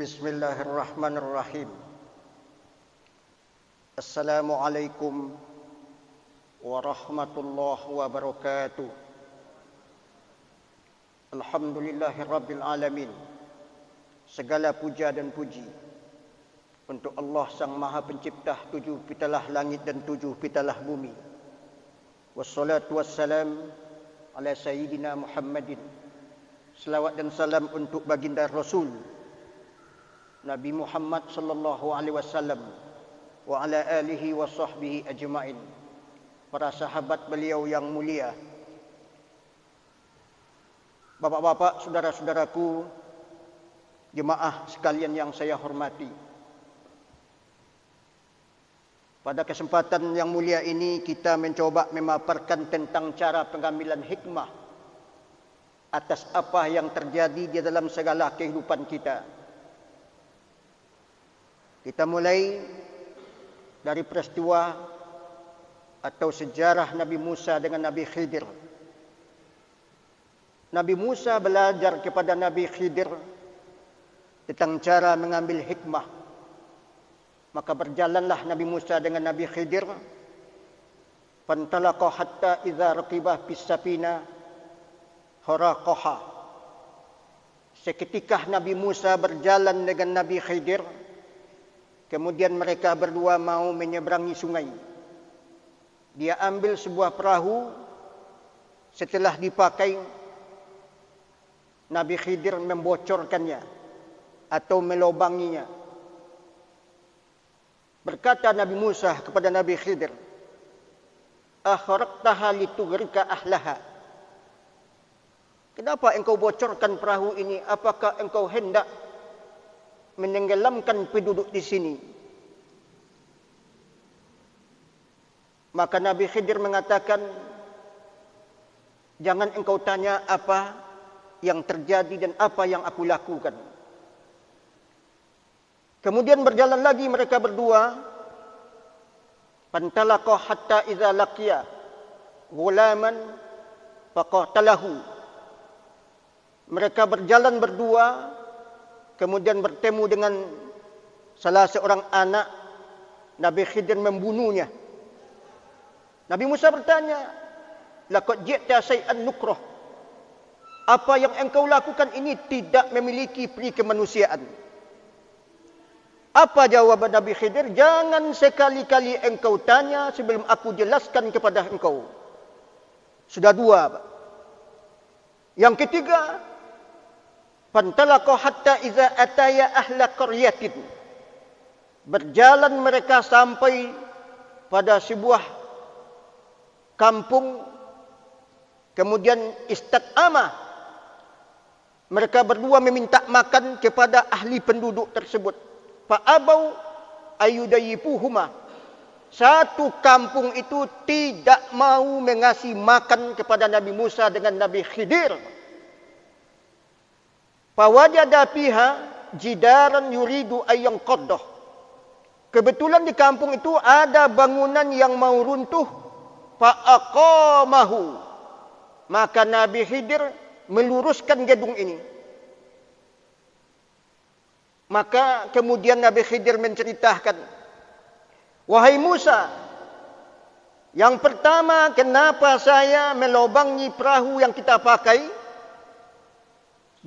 Bismillahirrahmanirrahim. Assalamualaikum warahmatullahi wabarakatuh. Alhamdulillahirabbil alamin. Segala puja dan puji untuk Allah Sang Maha Pencipta 7 pitalah langit dan 7 pitalah bumi. Wassalatu wassalam ala sayyidina Muhammadin. Selawat dan salam untuk baginda Rasul Nabi Muhammad sallallahu alaihi wasallam wa ala alihi wa sahbihi ajma'in. Para sahabat beliau yang mulia, bapak-bapak, saudara-saudaraku, jemaah sekalian yang saya hormati. Pada kesempatan yang mulia ini kita mencoba memaparkan tentang cara pengambilan hikmah atas apa yang terjadi di dalam segala kehidupan kita. Kita mulai dari peristiwa atau sejarah Nabi Musa dengan Nabi Khidir. Nabi Musa belajar kepada Nabi Khidir tentang cara mengambil hikmah. Maka berjalanlah Nabi Musa dengan Nabi Khidir. Fantalaqa hatta idza raqibah bis safina haraqaha. Seketika Nabi Musa berjalan dengan Nabi Khidir, kemudian mereka berdua mau menyeberangi sungai. Dia ambil sebuah perahu, setelah dipakai, Nabi Khidir membocorkannya atau melobanginya. Berkata Nabi Musa kepada Nabi Khidir, "Akhraqtaha litughrika ahlaha." Kenapa engkau bocorkan perahu ini? Apakah engkau hendak menenggelamkan penduduk di sini? Maka Nabi Khidir mengatakan, jangan engkau tanya apa yang terjadi dan apa yang aku lakukan. Kemudian berjalan lagi mereka berdua. Pantalaqa hatta idza laqiya ghulaman faqatalahu. Mereka berjalan berdua, kemudian bertemu dengan salah seorang anak. Nabi Khidir membunuhnya. Nabi Musa bertanya, "Laqad ji'ta syai'an nukrah." Apa yang engkau lakukan ini tidak memiliki peri kemanusiaan. Apa jawaban Nabi Khidir? "Jangan sekali-kali engkau tanya sebelum aku jelaskan kepada engkau." Sudah dua, Pak. Yang ketiga, fantalaqa hatta iza ataya ahla qaryatin. Berjalan mereka sampai pada sebuah kampung, kemudian istaqamah. Mereka berdua meminta makan kepada ahli penduduk tersebut. Fa'abau ayyudayifuhuma. Satu kampung itu tidak mau mengasih makan kepada Nabi Musa dengan Nabi Khidir. Fawajada fiha jidaran yuridu ayyang qaddah. Kebetulan di kampung itu ada bangunan yang mau runtuh. Fa'aqamahu. Maka Nabi Khidir meluruskan gedung ini. Maka kemudian Nabi Khidir menceritakan, "Wahai Musa, yang pertama kenapa saya melobangi perahu yang kita pakai?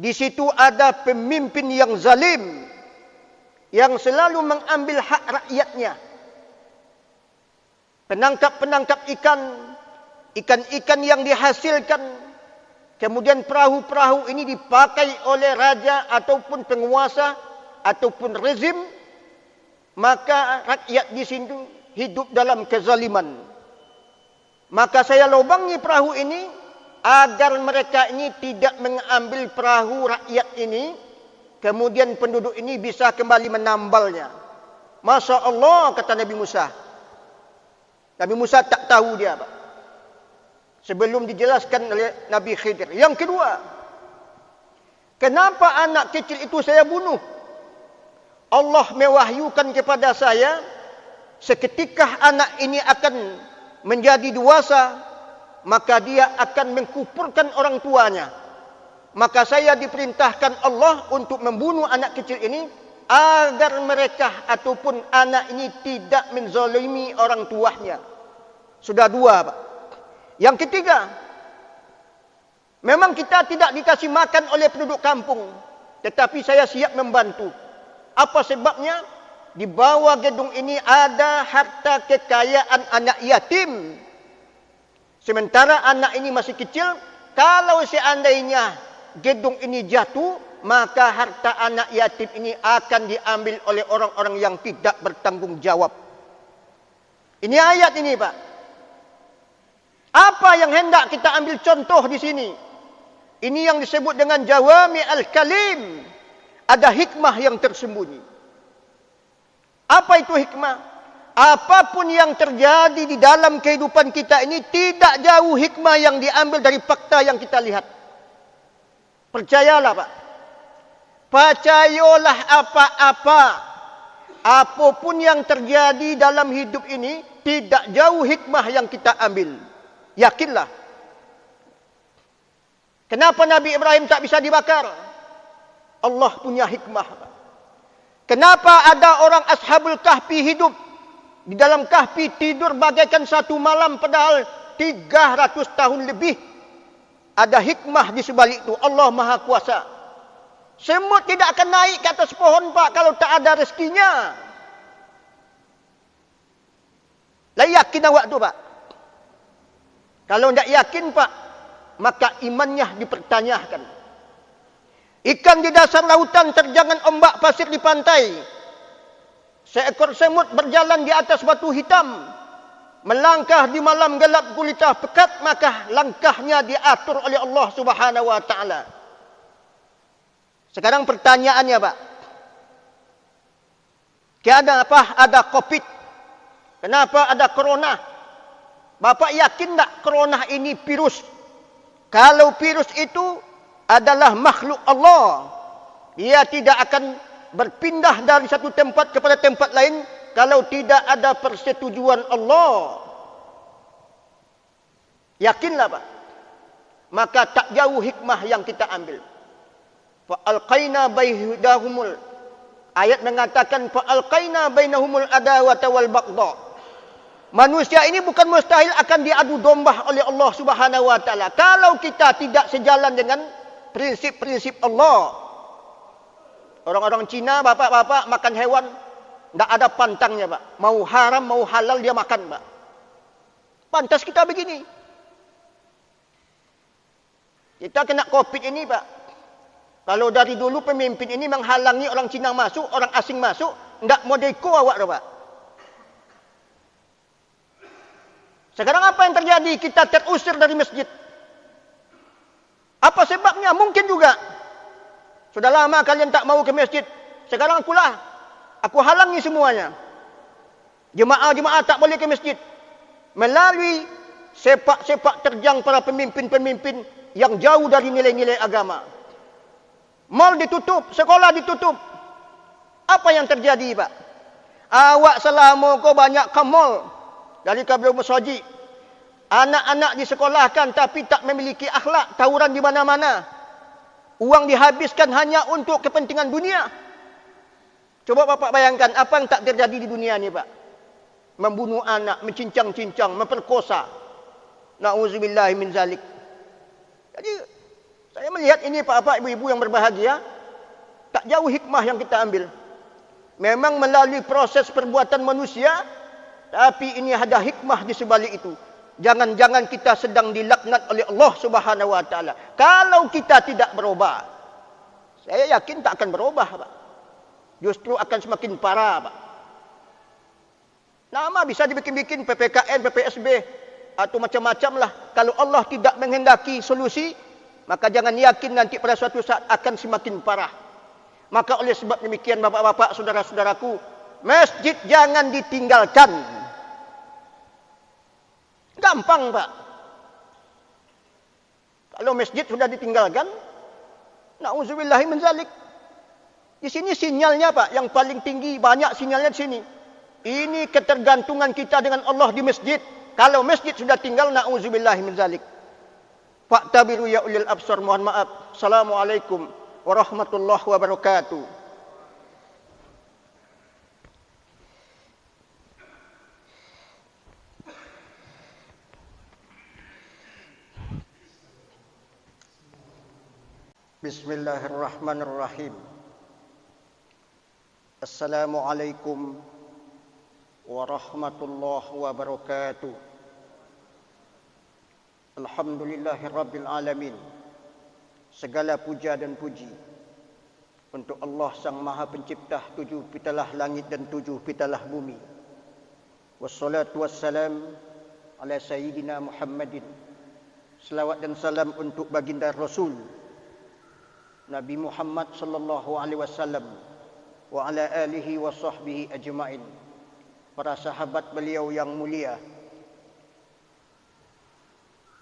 Di situ ada pemimpin yang zalim, yang selalu mengambil hak rakyatnya. Penangkap-penangkap ikan yang dihasilkan, kemudian perahu-perahu ini dipakai oleh raja ataupun penguasa ataupun rezim, maka rakyat di sini hidup dalam kezaliman. Maka saya lobangi perahu ini agar mereka ini tidak mengambil perahu rakyat ini, kemudian penduduk ini bisa kembali menambalnya." Masya Allah, kata Nabi Musa. Nabi Musa tak tahu dia apa. Sebelum dijelaskan oleh Nabi Khidir. Yang kedua, kenapa anak kecil itu saya bunuh? Allah mewahyukan kepada saya, seketika anak ini akan menjadi dewasa, maka dia akan mengkufurkan orang tuanya. maka saya diperintahkan Allah untuk membunuh anak kecil ini agar mereka ataupun anak ini tidak menzalimi orang tuanya. Sudah dua, Pak. Yang ketiga, memang kita tidak dikasih makan oleh penduduk kampung, tetapi saya siap membantu. Apa sebabnya? Di bawah gedung ini ada harta kekayaan anak yatim. Sementara anak ini masih kecil, kalau seandainya gedung ini jatuh, maka harta anak yatim ini akan diambil oleh orang-orang yang tidak bertanggung jawab. Ini ayat ini, Pak. Apa yang hendak kita ambil contoh di sini? Ini yang disebut dengan jawami al-kalim. Ada hikmah yang tersembunyi. Apa itu hikmah? Apapun yang terjadi di dalam kehidupan kita ini tidak jauh hikmah yang diambil dari fakta yang kita lihat. Percayalah, Pak. Percayalah apa-apa. Apapun yang terjadi dalam hidup ini tidak jauh hikmah yang kita ambil. Yakinlah. Kenapa Nabi Ibrahim tak bisa dibakar? Allah punya hikmah, Pak. Kenapa ada orang Ashabul Kahfi hidup di dalam kahfi tidur bagaikan satu malam padahal 300 tahun lebih? Ada hikmah di sebalik itu. Allah Maha Kuasa. Semut tidak akan naik ke atas pohon, Pak, kalau tak ada rezekinya. Lah yakin awak tu, Pak? Kalau tidak yakin, Pak, maka imannya dipertanyakan. Ikan di dasar lautan terjangan ombak pasir di pantai. Seekor semut berjalan di atas batu hitam. Melangkah di malam gelap gulita pekat, maka langkahnya diatur oleh Allah Subhanahu wa taala. Sekarang pertanyaannya, Pak. Kenapa ada Covid? Kenapa ada corona? Bapak yakin tak corona ini virus? Kalau virus itu adalah makhluk Allah, dia tidak akan berpindah dari satu tempat kepada tempat lain kalau tidak ada persetujuan Allah. Yakinlah, Pak. Maka tak jauh hikmah yang kita ambil. Fa'alqaina bainahumul, ayat mengatakan fa'alqaina bainahumul adawata wal baghdha. Manusia ini bukan mustahil akan diadu domba oleh Allah Subhanahu wa taala kalau kita tidak sejalan dengan prinsip-prinsip Allah. Orang-orang Cina, bapak-bapak makan hewan, tidak ada pantangnya, Pak. Mau haram, mau halal dia makan, Pak. Pantas kita begini. Kita kena Covid ini, Pak. Kalau dari dulu pemimpin ini menghalangi orang Cina masuk, orang asing masuk, tidak mau deko awak, Pak. Sekarang apa yang terjadi? Kita terusir dari masjid. Apa sebabnya? Mungkin juga sudah lama kalian tak mau ke masjid. Sekarang akulah. Aku halangi semuanya. Jemaah-jemaah tak boleh ke masjid. Melalui sepak-sepak terjang para pemimpin-pemimpin yang jauh dari nilai-nilai agama. Mal ditutup, sekolah ditutup. Apa yang terjadi, Pak? Awak selama kau banyak ke mall dari kabel masjid. Anak-anak disekolahkan tapi tak memiliki akhlak, tawuran di mana-mana. Uang dihabiskan hanya untuk kepentingan dunia. Coba Bapak bayangkan apa yang tak terjadi di dunia ini, Pak. Membunuh anak, mencincang-cincang, memperkosa. Na'udzubillahi min zalik. Jadi saya melihat ini Pak-Pak, Ibu-ibu yang berbahagia, tak jauh hikmah yang kita ambil. Memang melalui proses perbuatan manusia, tapi ini ada hikmah di sebalik itu. Jangan-jangan kita sedang dilaknat oleh Allah Subhanahu wa taala. Kalau kita tidak berubah, saya yakin tak akan berubah, Pak. Justru akan semakin parah, Pak. Nama bisa dibikin-bikin PPKM, PPSB atau macam-macam lah. Kalau Allah tidak menghendaki solusi, maka jangan yakin nanti pada suatu saat akan semakin parah. Maka oleh sebab demikian, bapak-bapak, saudara-saudaraku, masjid jangan ditinggalkan. Gampang, Pak. Kalau masjid sudah ditinggalkan, na'udzubillahi min zalik. Di sini sinyalnya, Pak, yang paling tinggi, banyak sinyalnya di sini. Ini ketergantungan kita dengan Allah di masjid. Kalau masjid sudah tinggal, na'udzubillahi min zalik. Fa'tabiru ya ulil absar. Mohon maaf. Assalamualaikum warahmatullahi wabarakatuh. Bismillahirrahmanirrahim. Assalamualaikum warahmatullahi wabarakatuh. Alhamdulillahirabbil alamin. Segala puja dan puji untuk Allah Sang Maha Pencipta 7 pitalah langit dan 7 pitalah bumi. Wassalatu wassalam ala sayyidina Muhammadin. Selawat dan salam untuk baginda Rasul Nabi Muhammad sallallahu alaihi wasallam wa ala alihi wa sahbihi ajma'in. Para sahabat beliau yang mulia,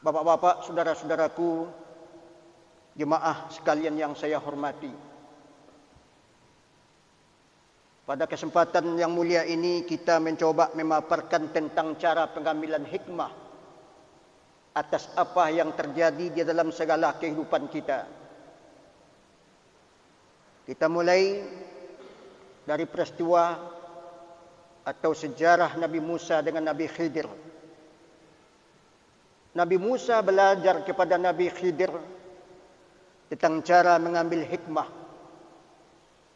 bapak-bapak, saudara-saudaraku, jemaah sekalian yang saya hormati. Pada kesempatan yang mulia ini kita mencoba memaparkan tentang cara pengambilan hikmah atas apa yang terjadi di dalam segala kehidupan kita. Kita mulai dari peristiwa atau sejarah Nabi Musa dengan Nabi Khidir. Nabi Musa belajar kepada Nabi Khidir tentang cara mengambil hikmah.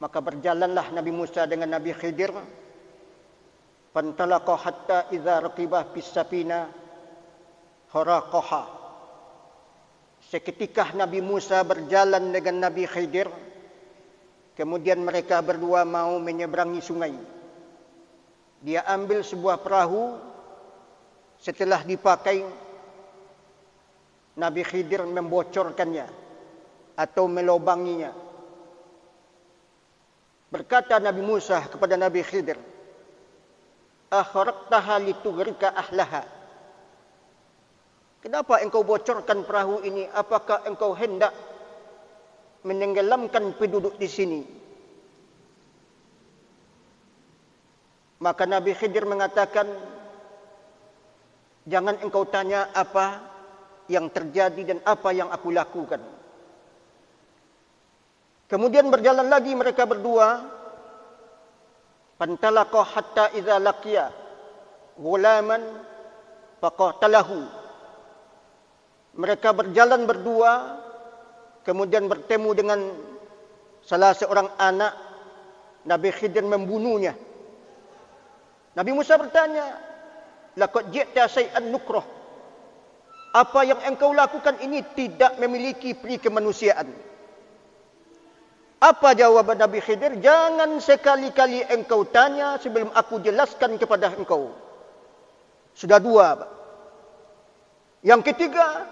Maka berjalanlah Nabi Musa dengan Nabi Khidir. Fantalaqa hatta idza raqibah bis safina haraqaha. Seketika Nabi Musa berjalan dengan Nabi Khidir, kemudian mereka berdua mau menyeberangi sungai. Dia ambil sebuah perahu, setelah dipakai, Nabi Khidir membocorkannya atau melobanginya. Berkata Nabi Musa kepada Nabi Khidir, "Akhraqtaha litughrika ahlaha." Kenapa engkau bocorkan perahu ini? Apakah engkau hendak menenggelamkan penduduk di sini? Maka Nabi Khidir mengatakan, jangan engkau tanya apa yang terjadi dan apa yang aku lakukan. Kemudian berjalan lagi mereka berdua. Fantalaqa hatta idza laqiya ghulaman faqatalahu. Mereka berjalan berdua, kemudian bertemu dengan salah seorang anak. Nabi Khidir membunuhnya. Nabi Musa bertanya, "Laqad ji'ta syai'an nukrah." Apa yang engkau lakukan ini tidak memiliki peri kemanusiaan. Apa jawaban Nabi Khidir? Jangan sekali-kali engkau tanya sebelum aku jelaskan kepada engkau. Sudah dua. Yang ketiga,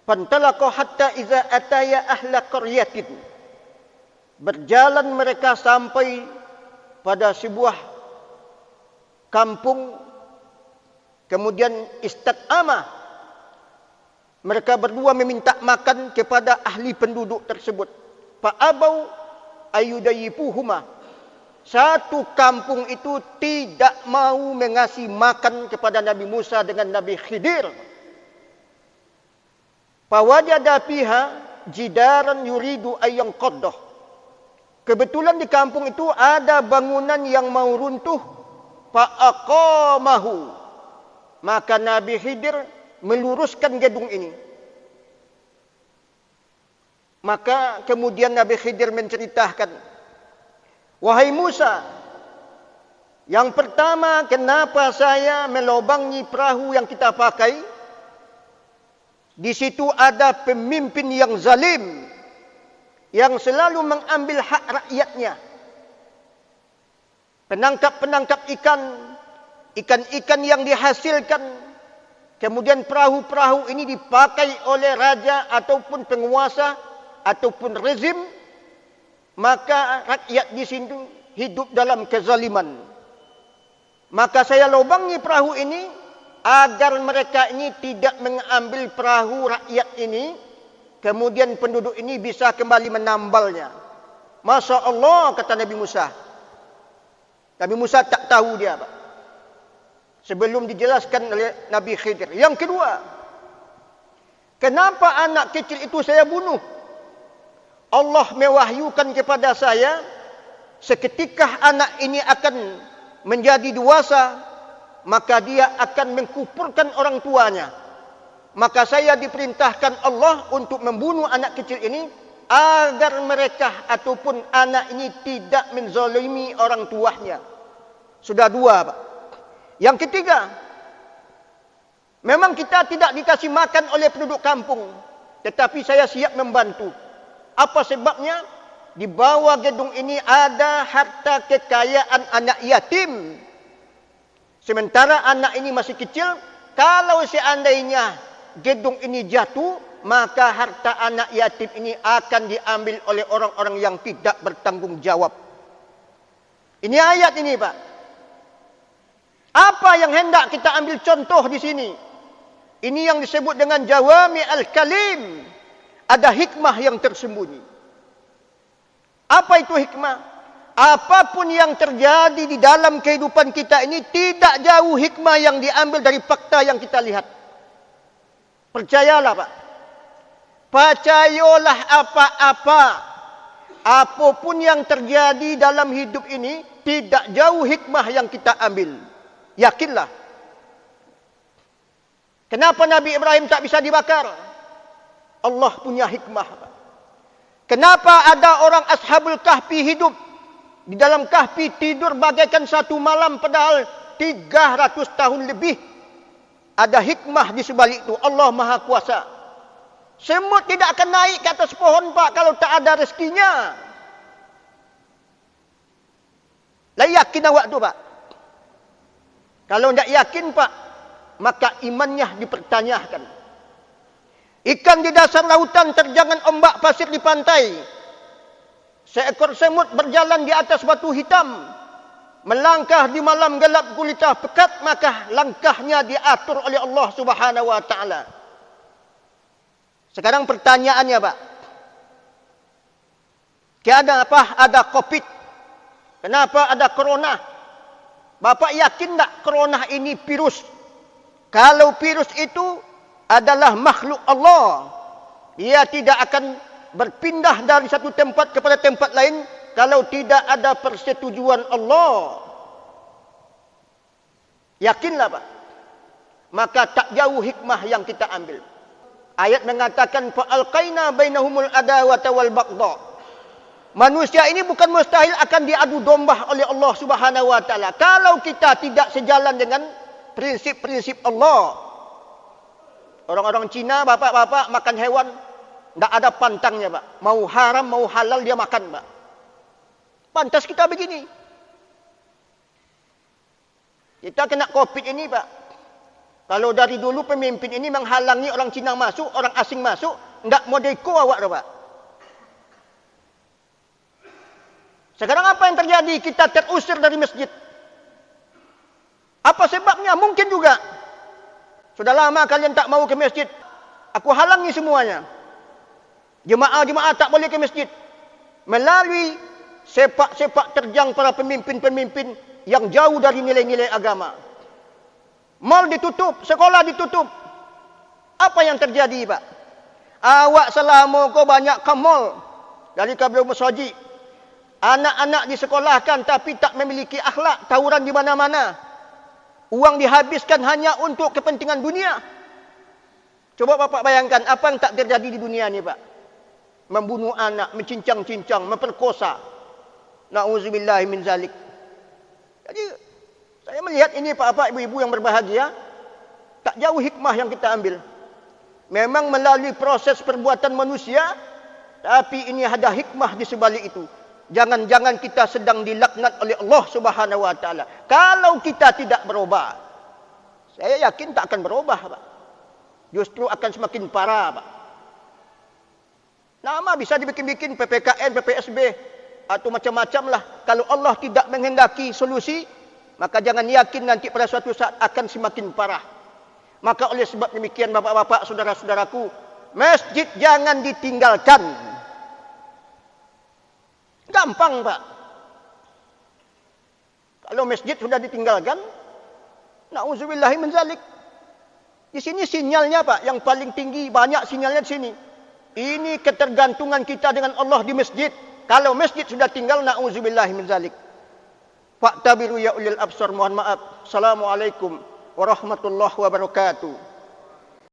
fantalaqa hatta iza ataya ahla qaryatin. Berjalan mereka sampai pada sebuah kampung. Kemudian istad'ama. Mereka berdua meminta makan kepada ahli penduduk tersebut. Fa'abau ayyudayifuhuma. Satu kampung itu tidak mau mengasih makan kepada Nabi Musa dengan Nabi Khidir. Fawajada fiha jidaran yuridu ayyang qaddah. Kebetulan di kampung itu ada bangunan yang mau runtuh. Fa'aqamahu. Maka Nabi Khidir meluruskan gedung ini. Maka kemudian Nabi Khidir menceritakan, "Wahai Musa, yang pertama kenapa saya melobangi perahu yang kita pakai? Di situ ada pemimpin yang zalim, yang selalu mengambil hak rakyatnya. Penangkap-penangkap ikan yang dihasilkan, kemudian perahu-perahu ini dipakai oleh raja ataupun penguasa ataupun rezim, maka rakyat di sini hidup dalam kezaliman. Maka saya lobangi perahu ini agar mereka ini tidak mengambil perahu rakyat ini, kemudian penduduk ini bisa kembali menambalnya." Masya Allah, kata Nabi Musa. Nabi Musa tak tahu dia apa. Sebelum dijelaskan oleh Nabi Khidir. Yang kedua, Kenapa anak kecil itu saya bunuh? Allah mewahyukan kepada saya, seketika anak ini akan menjadi dewasa, maka dia akan mengkufurkan orang tuanya. Maka saya diperintahkan Allah untuk membunuh anak kecil ini, agar mereka ataupun anak ini tidak menzalimi orang tuanya. Sudah dua, Pak. Yang ketiga, memang kita tidak dikasih makan oleh penduduk kampung, tetapi saya siap membantu. Apa sebabnya? Di bawah gedung ini ada harta kekayaan anak yatim. Sementara anak ini masih kecil, kalau seandainya gedung ini jatuh, maka harta anak yatim ini akan diambil oleh orang-orang yang tidak bertanggung jawab. Ini ayat ini, Pak. Apa yang hendak kita ambil contoh di sini? Ini yang disebut dengan jawami al-kalim. Ada hikmah yang tersembunyi. Apa itu hikmah? Apapun yang terjadi di dalam kehidupan kita ini, tidak jauh hikmah yang diambil dari fakta yang kita lihat. Percayalah, Pak. Percayalah apa-apa. Apapun yang terjadi dalam hidup ini, tidak jauh hikmah yang kita ambil. Yakinlah. Kenapa Nabi Ibrahim tak bisa dibakar? Allah punya hikmah. Kenapa ada orang Ashabul Kahfi hidup di dalam kahfi, tidur bagaikan satu malam, padahal 300 tahun lebih? Ada hikmah di sebalik itu. Allah Maha Kuasa. Semut tidak akan naik ke atas pohon, Pak, kalau tak ada rezekinya. Lah yakin awak tu, Pak? Kalau tidak yakin, Pak, maka imannya dipertanyakan. Ikan di dasar lautan, terjangan ombak pasir di pantai. Seekor semut berjalan di atas batu hitam, melangkah di malam gelap gulita pekat, maka langkahnya diatur oleh Allah Subhanahu wa taala. Sekarang pertanyaannya, Pak. Ada apa? Ada Covid. Kenapa ada corona? Bapak yakin tak corona ini virus? Kalau virus itu adalah makhluk Allah, dia tidak akan berpindah dari satu tempat kepada tempat lain kalau tidak ada persetujuan Allah. Yakinlah, Pak. Maka tak jauh hikmah yang kita ambil. Ayat mengatakan fa'alqaina bainahumul adawata wal baghdha. Manusia ini bukan mustahil akan diadu domba oleh Allah Subhanahu wa taala kalau kita tidak sejalan dengan prinsip-prinsip Allah. Orang-orang Cina, bapak-bapak, makan hewan tidak ada pantangnya, Pak. Mau haram, mau halal dia makan, Pak. Pantas kita begini. Kita kena Covid ini, Pak. Kalau dari dulu pemimpin ini menghalangi orang Cina masuk, orang asing masuk, tidak mau deko awak, Pak. Sekarang apa yang terjadi? Kita terusir dari masjid. Apa sebabnya? Mungkin juga sudah lama kalian tak mau ke masjid. Aku halangi semuanya. Jemaah-jemaah tak boleh ke masjid. Melalui sepak-sepak terjang para pemimpin-pemimpin yang jauh dari nilai-nilai agama. Mal ditutup, sekolah ditutup. Apa yang terjadi, Pak? Awak selama kau banyak ke mall dari Kabel Masjid. Anak-anak disekolahkan tapi tak memiliki akhlak, tawuran di mana-mana. Uang dihabiskan hanya untuk kepentingan dunia. Coba Bapak bayangkan apa yang tak terjadi di dunia ni, Pak. Membunuh anak, mencincang-cincang, memperkosa. Na'udzubillahi min zalik. Jadi saya melihat ini Pak-pak, ibu-ibu yang berbahagia, tak jauh hikmah yang kita ambil. Memang melalui proses perbuatan manusia, tapi ini ada hikmah di sebalik itu. Jangan-jangan kita sedang dilaknat oleh Allah Subhanahu wa taala. Kalau kita tidak berubah, saya yakin tak akan berubah, Pak. Justru akan semakin parah, Pak. Nama bisa dibikin-bikin PPKN, PPSB atau macam-macam lah. Kalau Allah tidak menghendaki solusi, maka jangan yakin nanti pada suatu saat akan semakin parah. Maka oleh sebab demikian, bapak-bapak, saudara-saudaraku, masjid jangan ditinggalkan. Gampang, Pak. Kalau masjid sudah ditinggalkan, na'udzubillahi min zalik. Di sini sinyalnya Pak, yang paling tinggi, banyak sinyalnya di sini. Ini ketergantungan kita dengan Allah di masjid. Kalau masjid sudah tinggal, na'udzubillah min zalik. Fa'tabiru ya ulil absar, mohon maaf. Assalamualaikum warahmatullahi wabarakatuh.